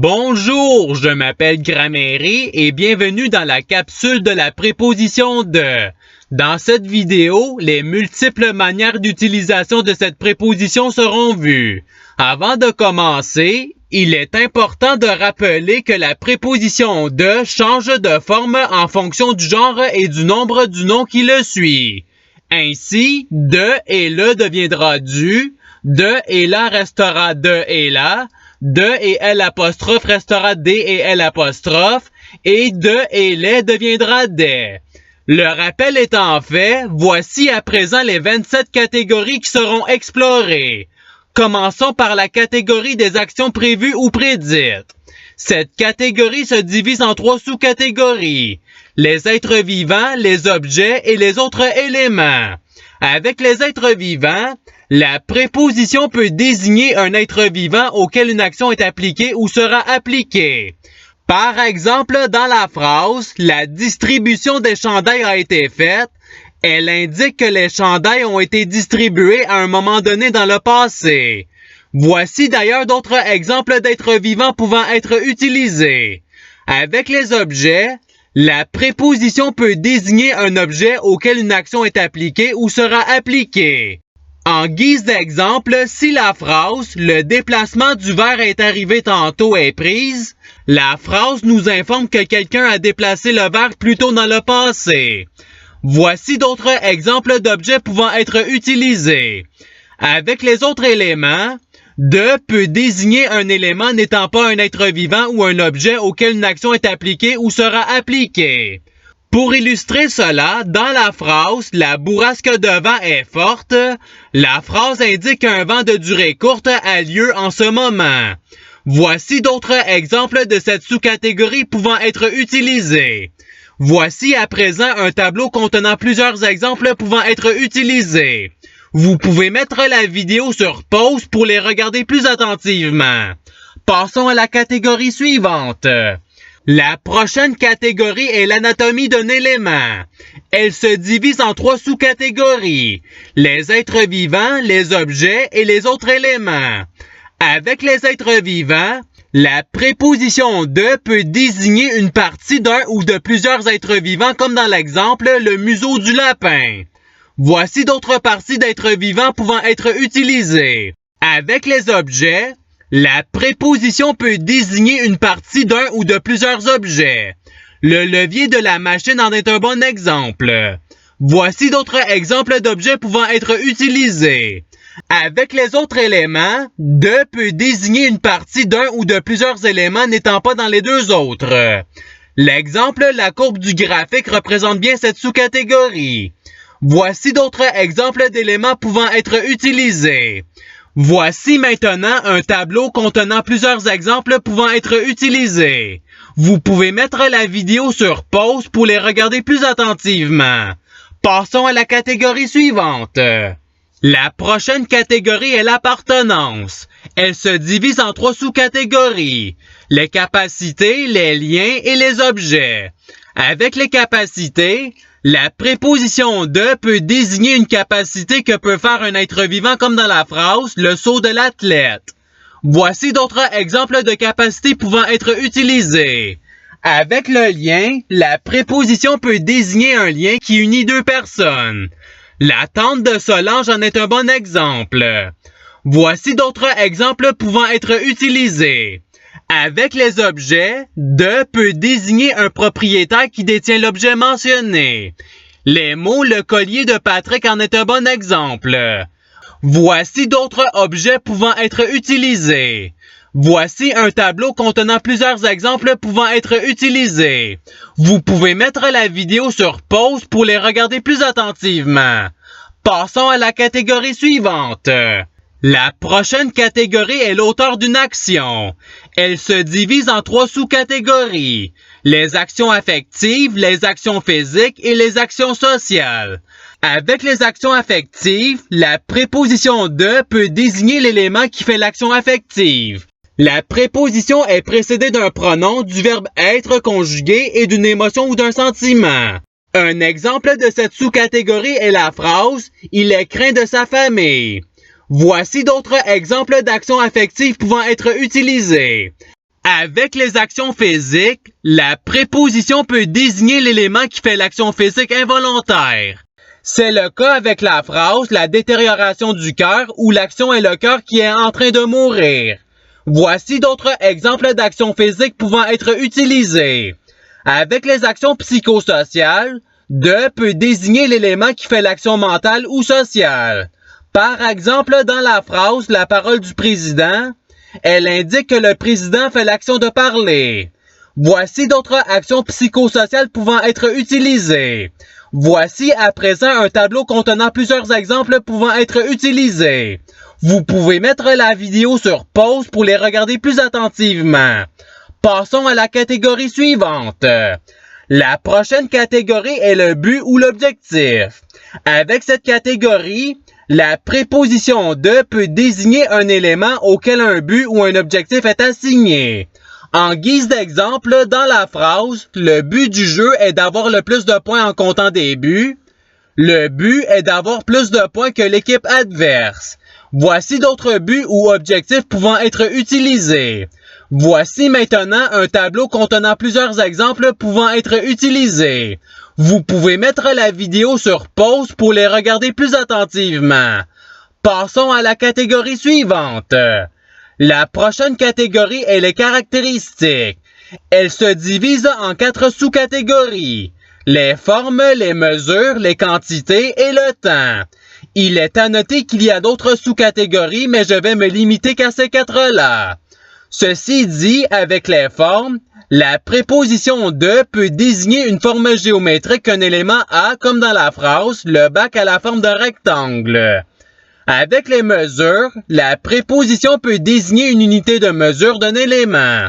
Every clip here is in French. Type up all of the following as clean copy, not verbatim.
Bonjour, je m'appelle Grammaire et bienvenue dans la capsule de la préposition de. Dans cette vidéo, les multiples manières d'utilisation de cette préposition seront vues. Avant de commencer, il est important de rappeler que la préposition de change de forme en fonction du genre et du nombre du nom qui le suit. Ainsi, de et le deviendra du, de et la restera de et la, de et L' restera D et L', et de et les deviendra des. Le rappel étant fait, voici à présent les 27 catégories qui seront explorées. Commençons par la catégorie des actions prévues ou prédites. Cette catégorie se divise en 3 sous-catégories: les êtres vivants, les objets et les autres éléments. Avec les êtres vivants, la préposition peut désigner un être vivant auquel une action est appliquée ou sera appliquée. Par exemple, dans la phrase « La distribution des chandails a été faite », elle indique que les chandails ont été distribués à un moment donné dans le passé. Voici d'ailleurs d'autres exemples d'êtres vivants pouvant être utilisés. Avec les objets, la préposition peut désigner un objet auquel une action est appliquée ou sera appliquée. En guise d'exemple, si la phrase « Le déplacement du verre est arrivé tantôt » est prise, la phrase nous informe que quelqu'un a déplacé le verre plus tôt dans le passé. Voici d'autres exemples d'objets pouvant être utilisés. Avec les autres éléments, de peut désigner un élément n'étant pas un être vivant ou un objet auquel une action est appliquée ou sera appliquée. Pour illustrer cela, dans la phrase « La bourrasque de vent est forte », la phrase indique qu'un vent de durée courte a lieu en ce moment. Voici d'autres exemples de cette sous-catégorie pouvant être utilisés. Voici à présent un tableau contenant plusieurs exemples pouvant être utilisés. Vous pouvez mettre la vidéo sur pause pour les regarder plus attentivement. Passons à la catégorie suivante. La prochaine catégorie est l'anatomie d'un élément. Elle se divise en 3 sous-catégories: les êtres vivants, les objets et les autres éléments. Avec les êtres vivants, la préposition de peut désigner une partie d'un ou de plusieurs êtres vivants, comme dans l'exemple le museau du lapin. Voici d'autres parties d'êtres vivants pouvant être utilisées. Avec les objets, la préposition peut désigner une partie d'un ou de plusieurs objets. Le levier de la machine en est un bon exemple. Voici d'autres exemples d'objets pouvant être utilisés. Avec les autres éléments, de peut désigner une partie d'un ou de plusieurs éléments n'étant pas dans les deux autres. L'exemple, la courbe du graphique représente bien cette sous-catégorie. Voici d'autres exemples d'éléments pouvant être utilisés. Voici maintenant un tableau contenant plusieurs exemples pouvant être utilisés. Vous pouvez mettre la vidéo sur pause pour les regarder plus attentivement. Passons à la catégorie suivante. La prochaine catégorie est l'appartenance. Elle se divise en 3 sous-catégories: les capacités, les liens et les objets. Avec les capacités, la préposition de peut désigner une capacité que peut faire un être vivant, comme dans la phrase « le saut de l'athlète ». Voici d'autres exemples de capacités pouvant être utilisées. Avec le lien, la préposition peut désigner un lien qui unit 2 personnes. La tente de Solange en est un bon exemple. Voici d'autres exemples pouvant être utilisés. Avec les objets, de peut désigner un propriétaire qui détient l'objet mentionné. Les mots « le collier de Patrick » en est un bon exemple. Voici d'autres objets pouvant être utilisés. Voici un tableau contenant plusieurs exemples pouvant être utilisés. Vous pouvez mettre la vidéo sur pause pour les regarder plus attentivement. Passons à la catégorie suivante. La prochaine catégorie est l'auteur d'une action. Elle se divise en 3 sous-catégories: les actions affectives, les actions physiques et les actions sociales. Avec les actions affectives, la préposition de peut désigner l'élément qui fait l'action affective. La préposition est précédée d'un pronom, du verbe être conjugué et d'une émotion ou d'un sentiment. Un exemple de cette sous-catégorie est la phrase « Il est craint de sa famille ». Voici d'autres exemples d'actions affectives pouvant être utilisées. Avec les actions physiques, la préposition peut désigner l'élément qui fait l'action physique involontaire. C'est le cas avec la phrase « la détérioration du cœur » où l'action est le cœur qui est en train de mourir. Voici d'autres exemples d'actions physiques pouvant être utilisées. Avec les actions psychosociales, « de » peut désigner l'élément qui fait l'action mentale ou sociale. Par exemple, dans la phrase « la parole du président », elle indique que le président fait l'action de parler. Voici d'autres actions psychosociales pouvant être utilisées. Voici à présent un tableau contenant plusieurs exemples pouvant être utilisés. Vous pouvez mettre la vidéo sur pause pour les regarder plus attentivement. Passons à la catégorie suivante. La prochaine catégorie est le but ou l'objectif. Avec cette catégorie, la préposition « de » peut désigner un élément auquel un but ou un objectif est assigné. En guise d'exemple, dans la phrase « Le but du jeu est d'avoir le plus de points en comptant des buts », le but est d'avoir plus de points que l'équipe adverse. Voici d'autres buts ou objectifs pouvant être utilisés. Voici maintenant un tableau contenant plusieurs exemples pouvant être utilisés. Vous pouvez mettre la vidéo sur pause pour les regarder plus attentivement. Passons à la catégorie suivante. La prochaine catégorie est les caractéristiques. Elle se divise en 4 sous-catégories. Les formes, les mesures, les quantités et le temps. Il est à noter qu'il y a d'autres sous-catégories, mais je vais me limiter qu'à ces 4-là. Ceci dit, avec les formes, la préposition « de » peut désigner une forme géométrique qu'un élément a, comme dans la phrase « le bac a la forme d'un rectangle ». Avec les mesures, la préposition peut désigner une unité de mesure d'un élément.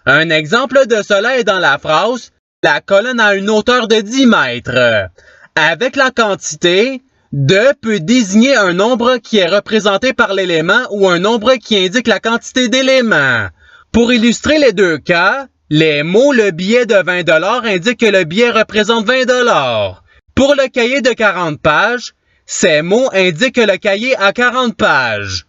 Un exemple de cela est dans la phrase « La colonne a une hauteur de 10 mètres ». Avec la quantité, « de » peut désigner un nombre qui est représenté par l'élément ou un nombre qui indique la quantité d'éléments. Pour illustrer les deux cas, les mots « le billet de 20 $ » indiquent que le billet représente 20 $. Pour le cahier de 40 pages, ces mots indiquent que le cahier a 40 pages.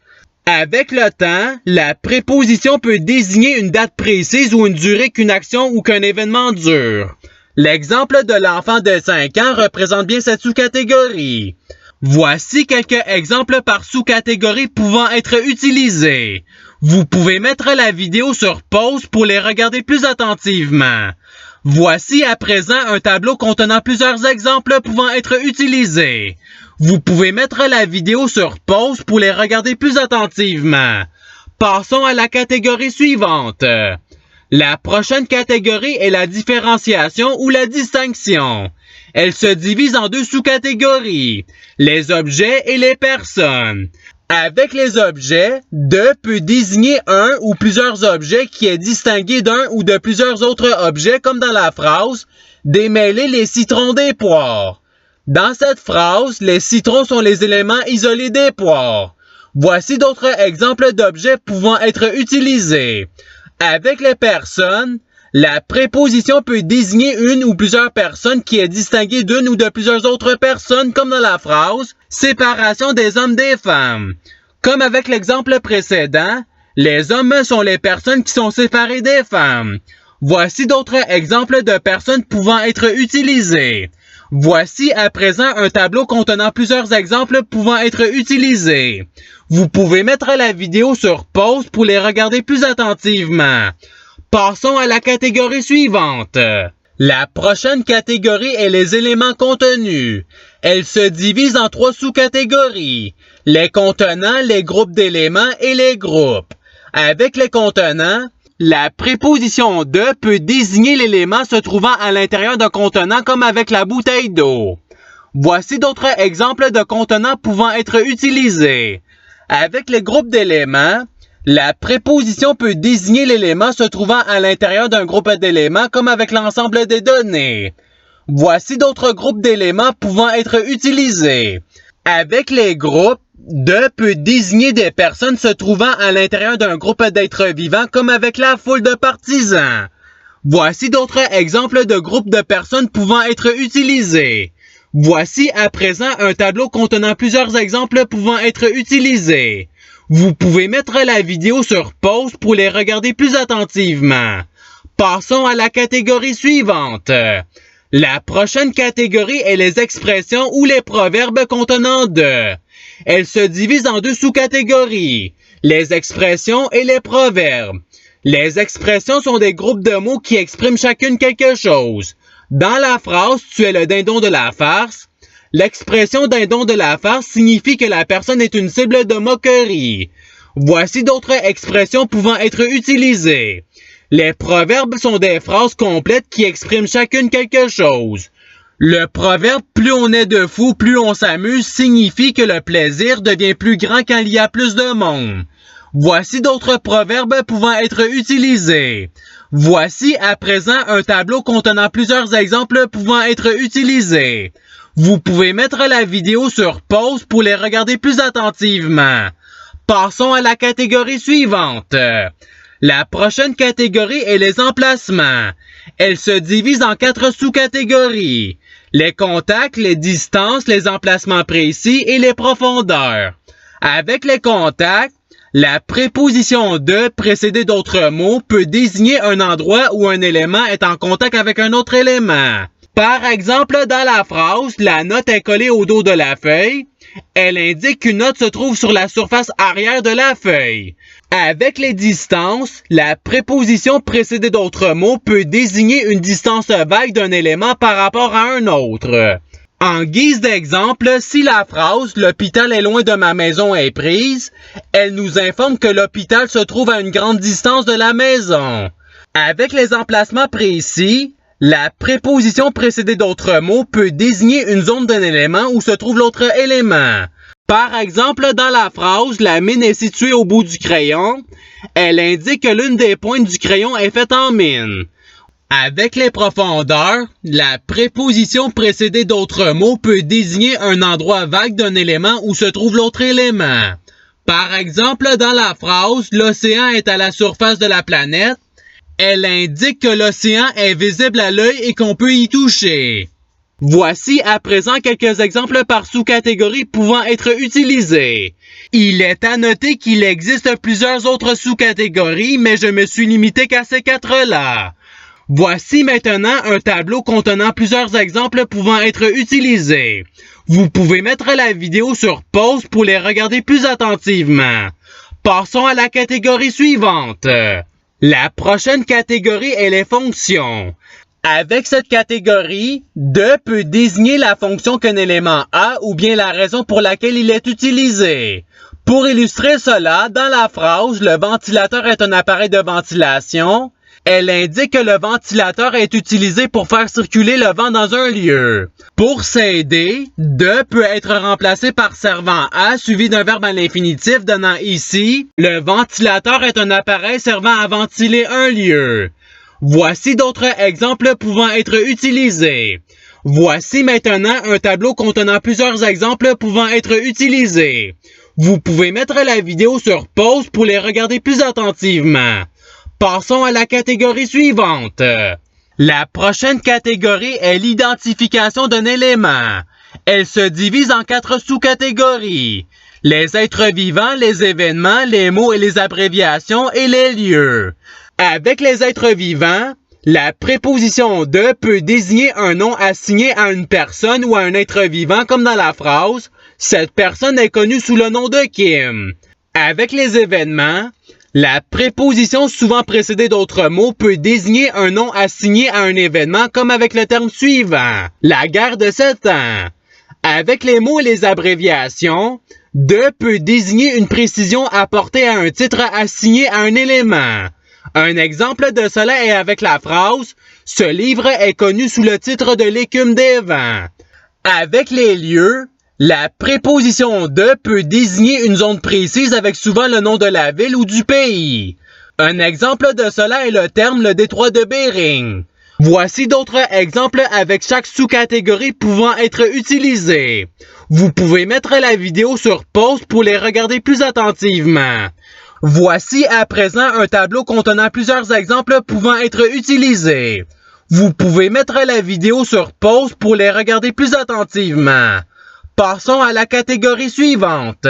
Avec le temps, la préposition peut désigner une date précise ou une durée qu'une action ou qu'un événement dure. L'exemple de l'enfant de 5 ans représente bien cette sous-catégorie. Voici quelques exemples par sous-catégorie pouvant être utilisés. Vous pouvez mettre la vidéo sur pause pour les regarder plus attentivement. Voici à présent un tableau contenant plusieurs exemples pouvant être utilisés. Vous pouvez mettre la vidéo sur pause pour les regarder plus attentivement. Passons à la catégorie suivante. La prochaine catégorie est la différenciation ou la distinction. Elle se divise en 2 sous-catégories, les objets et les personnes. Avec les objets, « de » peut désigner un ou plusieurs objets qui est distingué d'un ou de plusieurs autres objets comme dans la phrase « démêler les citrons des poires ». Dans cette phrase, les citrons sont les éléments isolés des poires. Voici d'autres exemples d'objets pouvant être utilisés. Avec les personnes, la préposition peut désigner une ou plusieurs personnes qui est distinguée d'une ou de plusieurs autres personnes comme dans la phrase « séparation des hommes des femmes ». Comme avec l'exemple précédent, les hommes sont les personnes qui sont séparées des femmes. Voici d'autres exemples de personnes pouvant être utilisées. Voici à présent un tableau contenant plusieurs exemples pouvant être utilisés. Vous pouvez mettre la vidéo sur pause pour les regarder plus attentivement. Passons à la catégorie suivante. La prochaine catégorie est les éléments contenus. Elle se divise en 3 sous-catégories, les contenants, les groupes d'éléments et les groupes. Avec les contenants, la préposition « de » peut désigner l'élément se trouvant à l'intérieur d'un contenant comme avec la bouteille d'eau. Voici d'autres exemples de contenants pouvant être utilisés. Avec les groupes d'éléments, la préposition peut désigner l'élément se trouvant à l'intérieur d'un groupe d'éléments comme avec l'ensemble des données. Voici d'autres groupes d'éléments pouvant être utilisés. Avec les groupes, « de » peut désigner des personnes se trouvant à l'intérieur d'un groupe d'êtres vivants comme avec la foule de partisans. Voici d'autres exemples de groupes de personnes pouvant être utilisés. Voici à présent un tableau contenant plusieurs exemples pouvant être utilisés. Vous pouvez mettre la vidéo sur pause pour les regarder plus attentivement. Passons à la catégorie suivante. La prochaine catégorie est les expressions ou les proverbes contenant de. Elle se divise en deux sous-catégories, les expressions et les proverbes. Les expressions sont des groupes de mots qui expriment chacune quelque chose. Dans la phrase « Tu es le dindon de la farce », l'expression dindon de la farce signifie que la personne est une cible de moquerie. Voici d'autres expressions pouvant être utilisées. Les proverbes sont des phrases complètes qui expriment chacune quelque chose. Le proverbe « Plus on est de fous, plus on s'amuse » signifie que le plaisir devient plus grand quand il y a plus de monde. Voici d'autres proverbes pouvant être utilisés. Voici à présent un tableau contenant plusieurs exemples pouvant être utilisés. Vous pouvez mettre la vidéo sur pause pour les regarder plus attentivement. Passons à la catégorie suivante. La prochaine catégorie est les emplacements. Elle se divise en 4 sous-catégories. Les contacts, les distances, les emplacements précis et les profondeurs. Avec les contacts, la préposition « de » précédée d'autres mots peut désigner un endroit où un élément est en contact avec un autre élément. Par exemple, dans la phrase « La note est collée au dos de la feuille », elle indique qu'une note se trouve sur la surface arrière de la feuille. Avec les distances, la préposition précédée d'autres mots peut désigner une distance vague d'un élément par rapport à un autre. En guise d'exemple, si la phrase « L'hôpital est loin de ma maison » est prise, elle nous informe que l'hôpital se trouve à une grande distance de la maison. Avec les emplacements précis, la préposition précédée d'autres mots peut désigner une zone d'un élément où se trouve l'autre élément. Par exemple, dans la phrase « La mine est située au bout du crayon », elle indique que l'une des pointes du crayon est faite en mine. Avec les profondeurs, la préposition précédée d'autres mots peut désigner un endroit vague d'un élément où se trouve l'autre élément. Par exemple, dans la phrase « L'océan est à la surface de la planète », elle indique que l'océan est visible à l'œil et qu'on peut y toucher. Voici à présent quelques exemples par sous-catégorie pouvant être utilisés. Il est à noter qu'il existe plusieurs autres sous-catégories, mais je me suis limité qu'à ces 4-là. Voici maintenant un tableau contenant plusieurs exemples pouvant être utilisés. Vous pouvez mettre la vidéo sur pause pour les regarder plus attentivement. Passons à la catégorie suivante. La prochaine catégorie est les fonctions. Avec cette catégorie, « de » peut désigner la fonction qu'un élément a ou bien la raison pour laquelle il est utilisé. Pour illustrer cela, dans la phrase « Le ventilateur est un appareil de ventilation », elle indique que le ventilateur est utilisé pour faire circuler le vent dans un lieu. Pour s'aider, « de » peut être remplacé par servant à suivi d'un verbe à l'infinitif donnant ici « Le ventilateur est un appareil servant à ventiler un lieu ». Voici d'autres exemples pouvant être utilisés. Voici maintenant un tableau contenant plusieurs exemples pouvant être utilisés. Vous pouvez mettre la vidéo sur pause pour les regarder plus attentivement. Passons à la catégorie suivante. La prochaine catégorie est l'identification d'un élément. Elle se divise en 4 sous-catégories. Les êtres vivants, les événements, les mots et les abréviations et les lieux. Avec les êtres vivants, la préposition « de » peut désigner un nom assigné à une personne ou à un être vivant comme dans la phrase « Cette personne est connue sous le nom de Kim ». Avec les événements, la préposition souvent précédée d'autres mots peut désigner un nom assigné à un événement comme avec le terme suivant « La guerre de 7 ans ». Avec les mots et les abréviations, « de » peut désigner une précision apportée à un titre assigné à un élément. Un exemple de cela est avec la phrase « Ce livre est connu sous le titre de l'écume des vents ». Avec les lieux, la préposition « de » peut désigner une zone précise avec souvent le nom de la ville ou du pays. Un exemple de cela est le terme « le détroit de Bering ». Voici d'autres exemples avec chaque sous-catégorie pouvant être utilisée. Vous pouvez mettre la vidéo sur pause pour les regarder plus attentivement. Voici à présent un tableau contenant plusieurs exemples pouvant être utilisés. Vous pouvez mettre la vidéo sur pause pour les regarder plus attentivement. Passons à la catégorie suivante.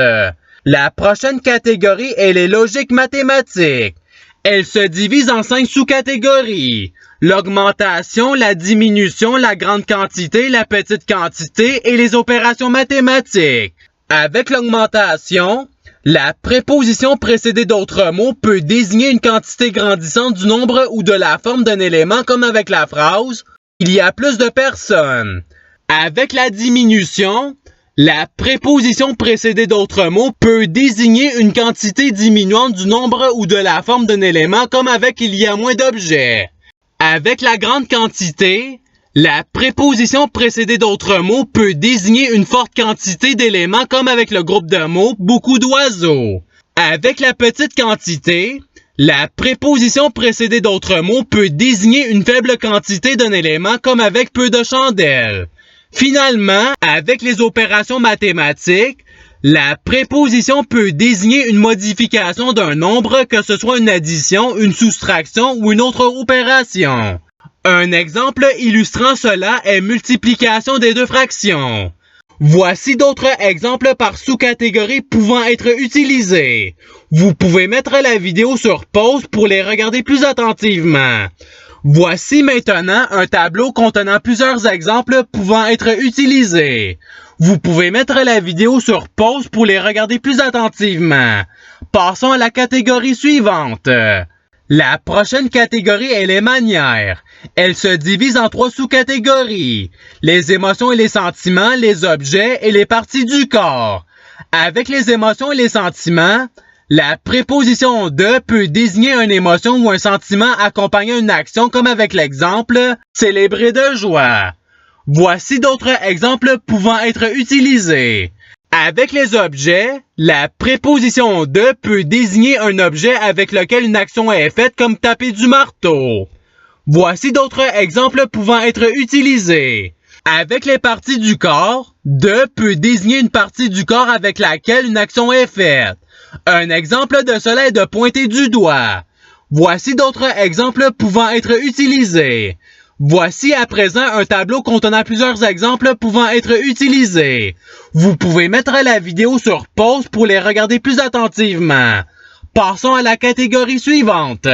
La prochaine catégorie est les logiques mathématiques. Elle se divise en 5 sous-catégories. L'augmentation, la diminution, la grande quantité, la petite quantité et les opérations mathématiques. Avec l'augmentation, la préposition précédée d'autres mots peut désigner une quantité grandissante du nombre ou de la forme d'un élément comme avec la phrase « Il y a plus de personnes ». Avec la diminution, la préposition précédée d'autres mots peut désigner une quantité diminuante du nombre ou de la forme d'un élément comme avec « il y a moins d'objets ». Avec la grande quantité, la préposition précédée d'autres mots peut désigner une forte quantité d'éléments comme avec le groupe de mots « beaucoup d'oiseaux ». Avec la petite quantité, la préposition précédée d'autres mots peut désigner une faible quantité d'un élément comme avec « peu de chandelles ». Finalement, avec les opérations mathématiques, la préposition peut désigner une modification d'un nombre, que ce soit une addition, une soustraction ou une autre opération. Un exemple illustrant cela est multiplication des deux fractions. Voici d'autres exemples par sous-catégorie pouvant être utilisés. Vous pouvez mettre la vidéo sur pause pour les regarder plus attentivement. Voici maintenant un tableau contenant plusieurs exemples pouvant être utilisés. Vous pouvez mettre la vidéo sur pause pour les regarder plus attentivement. Passons à la catégorie suivante. La prochaine catégorie est les manières. Elle se divise en 3 sous-catégories. Les émotions et les sentiments, les objets et les parties du corps. Avec les émotions et les sentiments, la préposition « de » peut désigner une émotion ou un sentiment accompagnant une action comme avec l'exemple « célébrer de joie ». Voici d'autres exemples pouvant être utilisés. Avec les objets, la préposition « de » peut désigner un objet avec lequel une action est faite comme taper du marteau. Voici d'autres exemples pouvant être utilisés. Avec les parties du corps, « de » peut désigner une partie du corps avec laquelle une action est faite. Un exemple de cela est de pointer du doigt. Voici d'autres exemples pouvant être utilisés. Voici à présent un tableau contenant plusieurs exemples pouvant être utilisés. Vous pouvez mettre la vidéo sur pause pour les regarder plus attentivement. Passons à la catégorie suivante.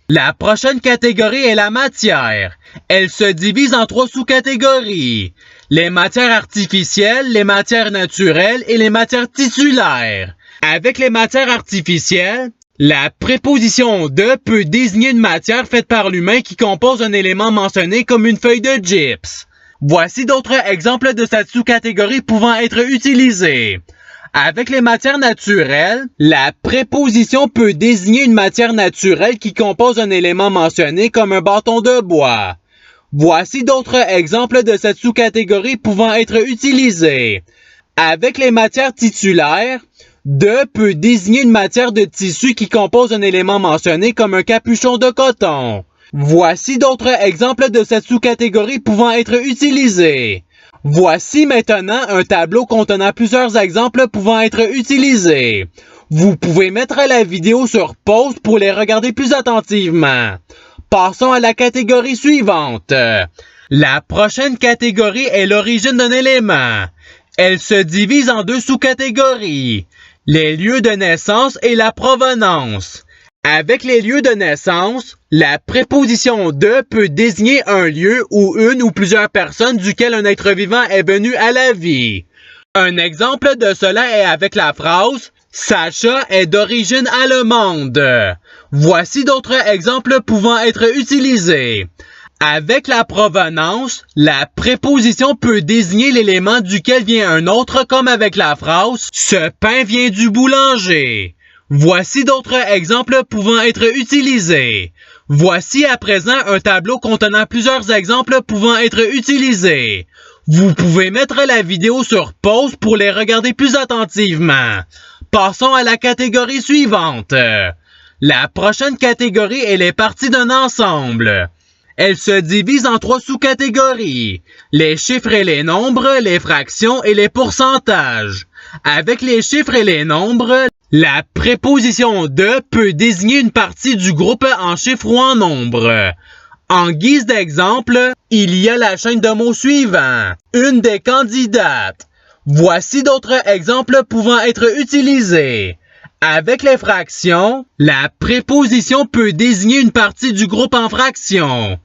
La prochaine catégorie est la matière. Elle se divise en 3 sous-catégories. Les matières artificielles, les matières naturelles et les matières tissulaires. Avec les matières artificielles, la préposition « de » peut désigner une matière faite par l'humain qui compose un élément mentionné comme une feuille de gypse. Voici d'autres exemples de cette sous-catégorie pouvant être utilisés. Avec les matières naturelles, la préposition peut désigner une matière naturelle qui compose un élément mentionné comme un bâton de bois. Voici d'autres exemples de cette sous-catégorie pouvant être utilisés. Avec les matières tissulaires, « de » peut désigner une matière de tissu qui compose un élément mentionné comme un capuchon de coton. Voici d'autres exemples de cette sous-catégorie pouvant être utilisés. Voici maintenant un tableau contenant plusieurs exemples pouvant être utilisés. Vous pouvez mettre la vidéo sur pause pour les regarder plus attentivement. Passons à la catégorie suivante. La prochaine catégorie est l'origine d'un élément. Elle se divise en 2 sous-catégories. Les lieux de naissance et la provenance. Avec les lieux de naissance, la préposition « de » peut désigner un lieu ou une ou plusieurs personnes duquel un être vivant est venu à la vie. Un exemple de cela est avec la phrase « Sacha est d'origine allemande ». Voici d'autres exemples pouvant être utilisés. Avec la provenance, la préposition peut désigner l'élément duquel vient un autre comme avec la phrase « Ce pain vient du boulanger ». Voici d'autres exemples pouvant être utilisés. Voici à présent un tableau contenant plusieurs exemples pouvant être utilisés. Vous pouvez mettre la vidéo sur pause pour les regarder plus attentivement. Passons à la catégorie suivante. La prochaine catégorie est les parties d'un ensemble. Elle se divise en 3 sous-catégories. Les chiffres et les nombres, les fractions et les pourcentages. Avec les chiffres et les nombres, la préposition « de » peut désigner une partie du groupe en chiffres ou en nombres. En guise d'exemple, il y a la chaîne de mots suivants. Une des candidates. Voici d'autres exemples pouvant être utilisés. Avec les fractions, la préposition peut désigner une partie du groupe en fractions.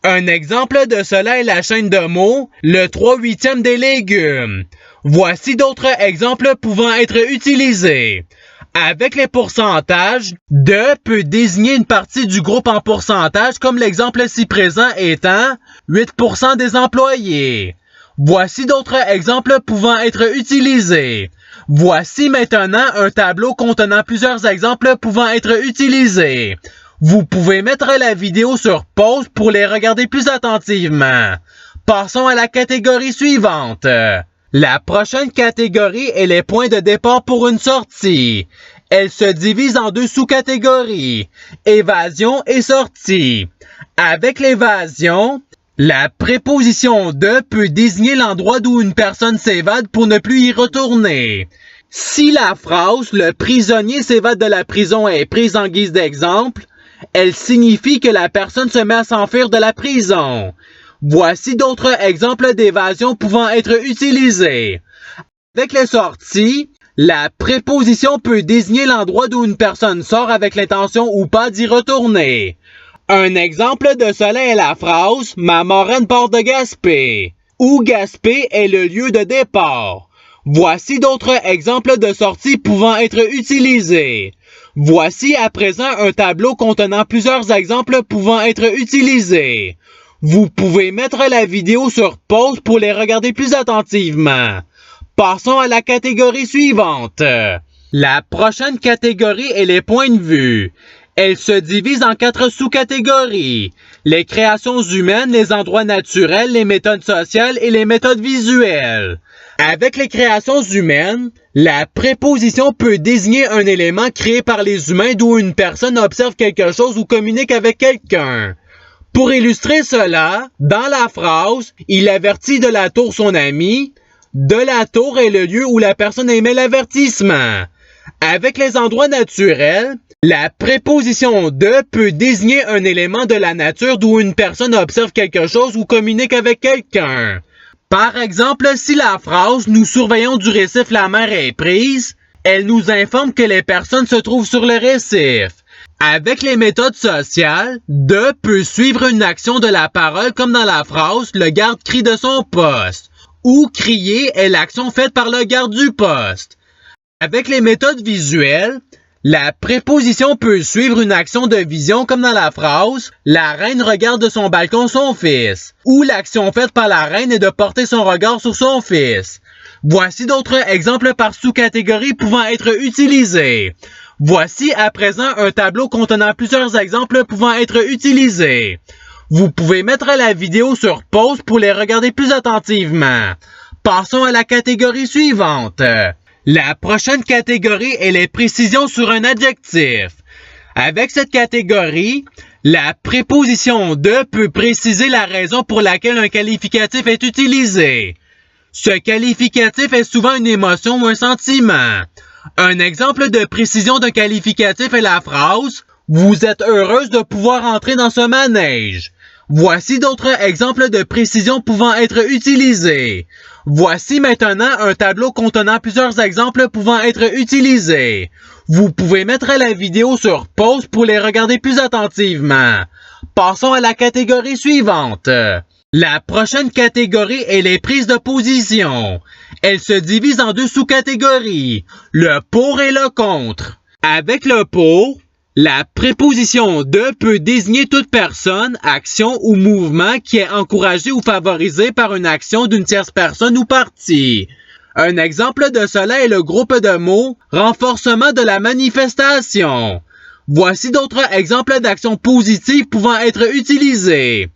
Un exemple de cela est la chaîne de mots, le 3/8 des légumes. Voici d'autres exemples pouvant être utilisés. Avec les pourcentages, de peut désigner une partie du groupe en pourcentage, comme l'exemple ci présent étant 8% des employés. Voici d'autres exemples pouvant être utilisés. Voici maintenant un tableau contenant plusieurs exemples pouvant être utilisés. Vous pouvez mettre la vidéo sur pause pour les regarder plus attentivement. Passons à la catégorie suivante. La prochaine catégorie est les points de départ pour une sortie. Elle se divise en deux sous-catégories, évasion et sortie. Avec l'évasion, la préposition de peut désigner l'endroit d'où une personne s'évade pour ne plus y retourner. Si la phrase « le prisonnier s'évade de la prison » est prise en guise d'exemple, elle signifie que la personne se met à s'enfuir de la prison. Voici d'autres exemples d'évasion pouvant être utilisés. Avec les sorties, la préposition peut désigner l'endroit d'où une personne sort avec l'intention ou pas d'y retourner. Un exemple de cela est la phrase « Ma marraine part de Gaspé » où Gaspé est le lieu de départ. Voici d'autres exemples de sorties pouvant être utilisés. Voici à présent un tableau contenant plusieurs exemples pouvant être utilisés. Vous pouvez mettre la vidéo sur pause pour les regarder plus attentivement. Passons à la catégorie suivante. La prochaine catégorie est les points de vue. Elle se divise en 4 sous-catégories. Les créations humaines, les endroits naturels, les méthodes sociales et les méthodes visuelles. Avec les créations humaines, la préposition peut désigner un élément créé par les humains d'où une personne observe quelque chose ou communique avec quelqu'un. Pour illustrer cela, dans la phrase « Il avertit de la tour son ami », de la tour est le lieu où la personne émet l'avertissement. Avec les endroits naturels, la préposition « de » peut désigner un élément de la nature d'où une personne observe quelque chose ou communique avec quelqu'un. Par exemple, si la phrase « Nous surveillons du récif, la mer est prise », elle nous informe que les personnes se trouvent sur le récif. Avec les méthodes sociales, « de » peut suivre une action de la parole comme dans la phrase « Le garde crie de son poste » ou « crier » est l'action faite par le garde du poste. Avec les méthodes visuelles, la préposition peut suivre une action de vision comme dans la phrase « La reine regarde de son balcon son fils » ou l'action faite par la reine est de porter son regard sur son fils. Voici d'autres exemples par sous-catégorie pouvant être utilisés. Voici à présent un tableau contenant plusieurs exemples pouvant être utilisés. Vous pouvez mettre la vidéo sur pause pour les regarder plus attentivement. Passons à la catégorie suivante. La prochaine catégorie est les précisions sur un adjectif. Avec cette catégorie, la préposition « de » peut préciser la raison pour laquelle un qualificatif est utilisé. Ce qualificatif est souvent une émotion ou un sentiment. Un exemple de précision d'un qualificatif est la phrase « Vous êtes heureuse de pouvoir entrer dans ce manège ». Voici d'autres exemples de précision pouvant être utilisés. Voici maintenant un tableau contenant plusieurs exemples pouvant être utilisés. Vous pouvez mettre la vidéo sur pause pour les regarder plus attentivement. Passons à la catégorie suivante. La prochaine catégorie est les prises de position. Elle se divise en 2 sous-catégories, le pour et le contre. Avec le pour, la préposition « de » peut désigner toute personne, action ou mouvement qui est encouragé ou favorisé par une action d'une tierce personne ou partie. Un exemple de cela est le groupe de mots « renforcement de la manifestation ». Voici d'autres exemples d'actions positives pouvant être utilisées.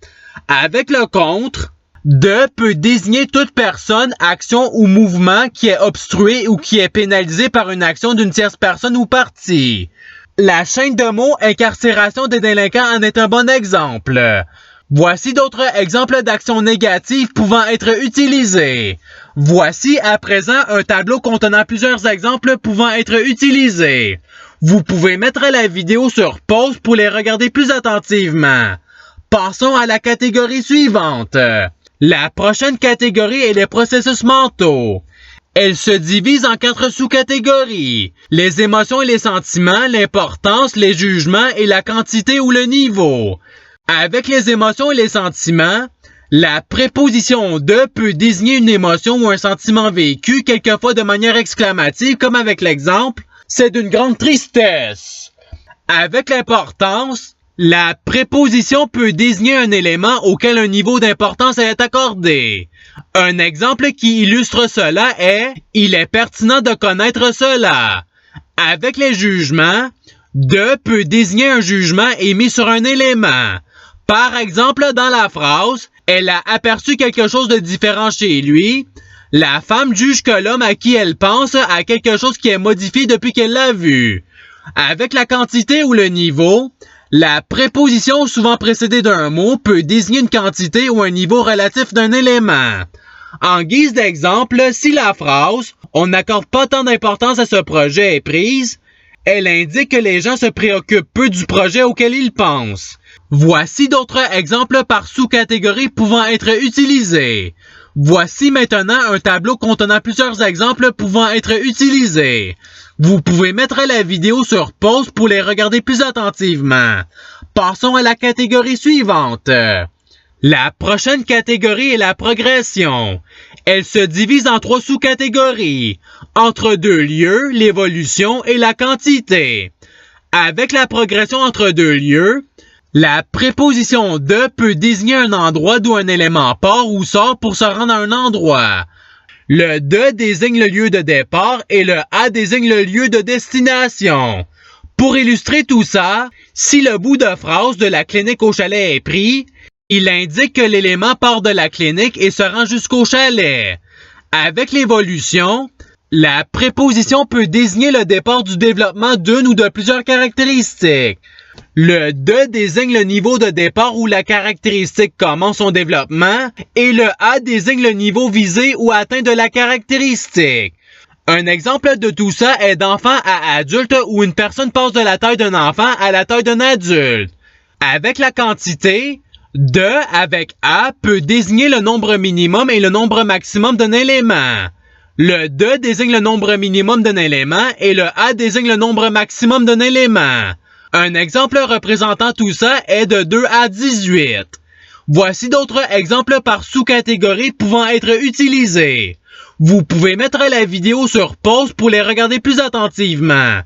Avec le contre, « de » peut désigner toute personne, action ou mouvement qui est obstrué ou qui est pénalisé par une action d'une tierce personne ou partie. La chaîne de mots « incarcération des délinquants » en est un bon exemple. Voici d'autres exemples d'actions négatives pouvant être utilisées. Voici à présent un tableau contenant plusieurs exemples pouvant être utilisés. Vous pouvez mettre la vidéo sur pause pour les regarder plus attentivement. Passons à la catégorie suivante. La prochaine catégorie est les processus mentaux. Elle se divise en 4 sous-catégories. Les émotions et les sentiments, l'importance, les jugements et la quantité ou le niveau. Avec les émotions et les sentiments, la préposition de peut désigner une émotion ou un sentiment vécu, quelquefois de manière exclamative, comme avec l'exemple « c'est d'une grande tristesse ». Avec l'importance, la préposition peut désigner un élément auquel un niveau d'importance est accordé. Un exemple qui illustre cela est « il est pertinent de connaître cela ». Avec les jugements, de peut désigner un jugement émis sur un élément. Par exemple, dans la phrase « elle a aperçu quelque chose de différent chez lui », la femme juge que l'homme à qui elle pense a quelque chose qui est modifié depuis qu'elle l'a vu. Avec la quantité ou le niveau, la préposition souvent précédée d'un mot peut désigner une quantité ou un niveau relatif d'un élément. En guise d'exemple, si la phrase « on n'accorde pas tant d'importance à ce projet » est prise, elle indique que les gens se préoccupent peu du projet auquel ils pensent. Voici d'autres exemples par sous-catégorie pouvant être utilisés. Voici maintenant un tableau contenant plusieurs exemples pouvant être utilisés. Vous pouvez mettre la vidéo sur pause pour les regarder plus attentivement. Passons à la catégorie suivante. La prochaine catégorie est la progression. Elle se divise en 3 sous-catégories. Entre 2 lieux, l'évolution et la quantité. Avec la progression entre 2 lieux, la préposition de peut désigner un endroit d'où un élément part ou sort pour se rendre à un endroit. Le de désigne le lieu de départ et le à désigne le lieu de destination. Pour illustrer tout ça, si le bout de phrase de la clinique au chalet est pris, il indique que l'élément part de la clinique et se rend jusqu'au chalet. Avec l'évolution, la préposition peut désigner le départ du développement d'une ou de plusieurs caractéristiques. Le de désigne le niveau de départ où la caractéristique commence son développement et le à désigne le niveau visé ou atteint de la caractéristique. Un exemple de tout ça est d'enfant à adulte où une personne passe de la taille d'un enfant à la taille d'un adulte. Avec la quantité, de avec à peut désigner le nombre minimum et le nombre maximum d'un élément. Le de désigne le nombre minimum d'un élément et le à désigne le nombre maximum d'un élément. Un exemple représentant tout ça est de 2 à 18. Voici d'autres exemples par sous-catégorie pouvant être utilisés. Vous pouvez mettre la vidéo sur pause pour les regarder plus attentivement.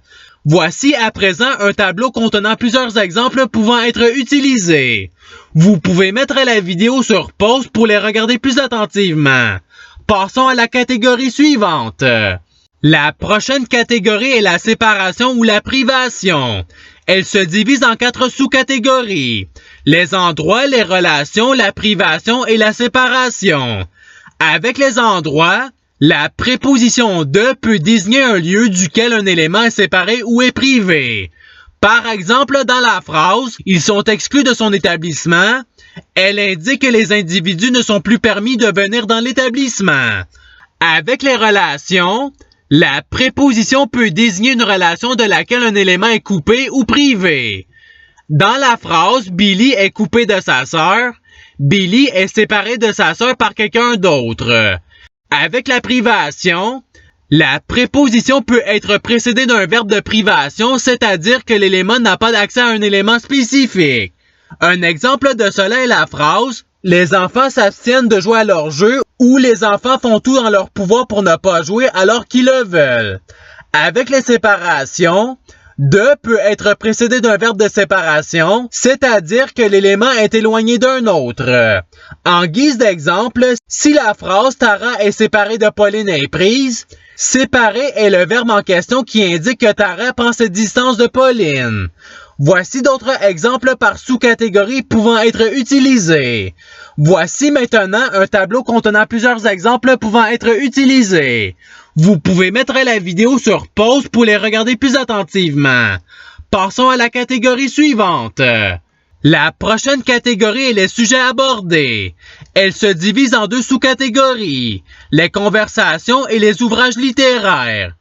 Voici à présent un tableau contenant plusieurs exemples pouvant être utilisés. Vous pouvez mettre la vidéo sur pause pour les regarder plus attentivement. Passons à la catégorie suivante. La prochaine catégorie est la séparation ou la privation. Elle se divise en 4 sous-catégories. Les endroits, les relations, la privation et la séparation. Avec les endroits, la préposition de peut désigner un lieu duquel un élément est séparé ou est privé. Par exemple, dans la phrase « Ils sont exclus de son établissement », elle indique que les individus ne sont plus permis de venir dans l'établissement. Avec les relations, la préposition peut désigner une relation de laquelle un élément est coupé ou privé. Dans la phrase « Billy est coupé de sa sœur », Billy est séparé de sa sœur par quelqu'un d'autre. Avec la privation, la préposition peut être précédée d'un verbe de privation, c'est-à-dire que l'élément n'a pas d'accès à un élément spécifique. Un exemple de cela est la phrase « Les enfants s'abstiennent de jouer à leur jeu » ou « Les enfants font tout dans leur pouvoir pour ne pas jouer alors qu'ils le veulent ». Avec les séparations, de peut être précédé d'un verbe de séparation, c'est-à-dire que l'élément est éloigné d'un autre. En guise d'exemple, si la phrase « Tara est séparée de Pauline » est prise, séparer est le verbe en question qui indique que Tara prend cette distance de Pauline. Voici d'autres exemples par sous-catégorie pouvant être utilisés. Voici maintenant un tableau contenant plusieurs exemples pouvant être utilisés. Vous pouvez mettre la vidéo sur pause pour les regarder plus attentivement. Passons à la catégorie suivante. La prochaine catégorie est les sujets abordés. Elle se divise en 2 sous-catégories, les conversations et les ouvrages littéraires.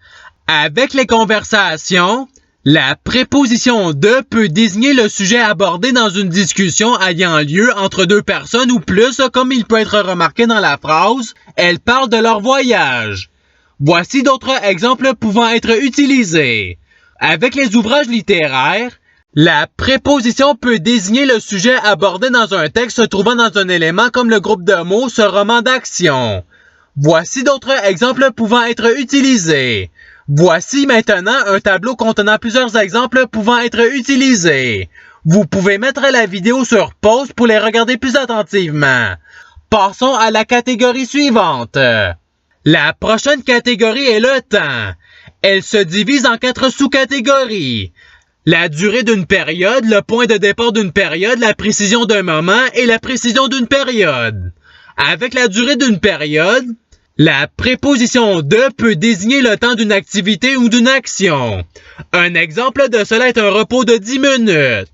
Avec les conversations, la préposition de peut désigner le sujet abordé dans une discussion ayant lieu entre 2 personnes ou plus, comme il peut être remarqué dans la phrase « Elle parle de leur voyage ». Voici d'autres exemples pouvant être utilisés. Avec les ouvrages littéraires, la préposition peut désigner le sujet abordé dans un texte se trouvant dans un élément comme le groupe de mots, ce roman d'action. Voici d'autres exemples pouvant être utilisés. Voici maintenant un tableau contenant plusieurs exemples pouvant être utilisés. Vous pouvez mettre la vidéo sur pause pour les regarder plus attentivement. Passons à la catégorie suivante. La prochaine catégorie est le temps. Elle se divise en 4 sous-catégories. La durée d'une période, le point de départ d'une période, la précision d'un moment et la précision d'une période. Avec la durée d'une période, la préposition de peut désigner le temps d'une activité ou d'une action. Un exemple de cela est un repos de 10 minutes.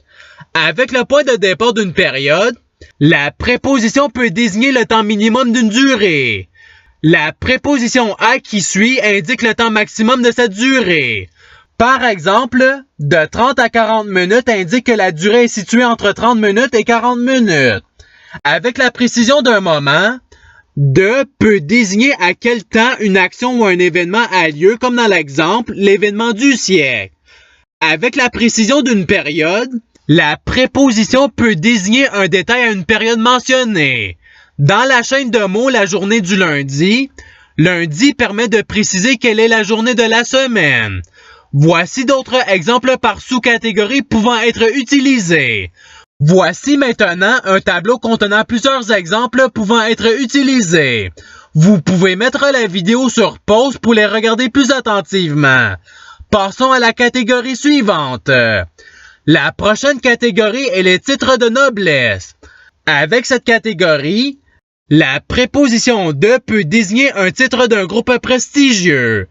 Avec le point de départ d'une période, la préposition peut désigner le temps minimum d'une durée. La préposition à qui suit indique le temps maximum de cette durée. Par exemple, de 30 à 40 minutes indique que la durée est située entre 30 minutes et 40 minutes. Avec la précision d'un moment, de peut désigner à quel temps une action ou un événement a lieu, comme dans l'exemple, l'événement du siècle. Avec la précision d'une période, la préposition peut désigner un détail à une période mentionnée. Dans la chaîne de mots, la journée du lundi, lundi permet de préciser quelle est la journée de la semaine. Voici d'autres exemples par sous-catégorie pouvant être utilisés. Voici maintenant un tableau contenant plusieurs exemples pouvant être utilisés. Vous pouvez mettre la vidéo sur pause pour les regarder plus attentivement. Passons à la catégorie suivante. La prochaine catégorie est les titres de noblesse. Avec cette catégorie, la préposition de peut désigner un titre d'un groupe prestigieux.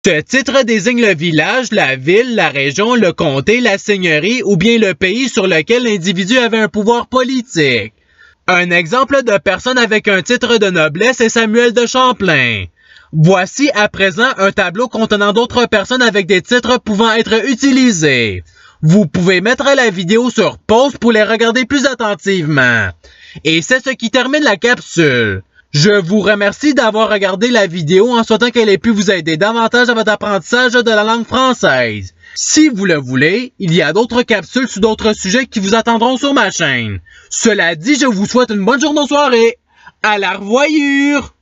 Ce titre désigne le village, la ville, la région, le comté, la seigneurie ou bien le pays sur lequel l'individu avait un pouvoir politique. Un exemple de personne avec un titre de noblesse est Samuel de Champlain. Voici à présent un tableau contenant d'autres personnes avec des titres pouvant être utilisés. Vous pouvez mettre la vidéo sur pause pour les regarder plus attentivement. Et c'est ce qui termine la capsule. Je vous remercie d'avoir regardé la vidéo en souhaitant qu'elle ait pu vous aider davantage à votre apprentissage de la langue française. Si vous le voulez, il y a d'autres capsules sur d'autres sujets qui vous attendront sur ma chaîne. Cela dit, je vous souhaite une bonne journée ou soirée. À la revoyure!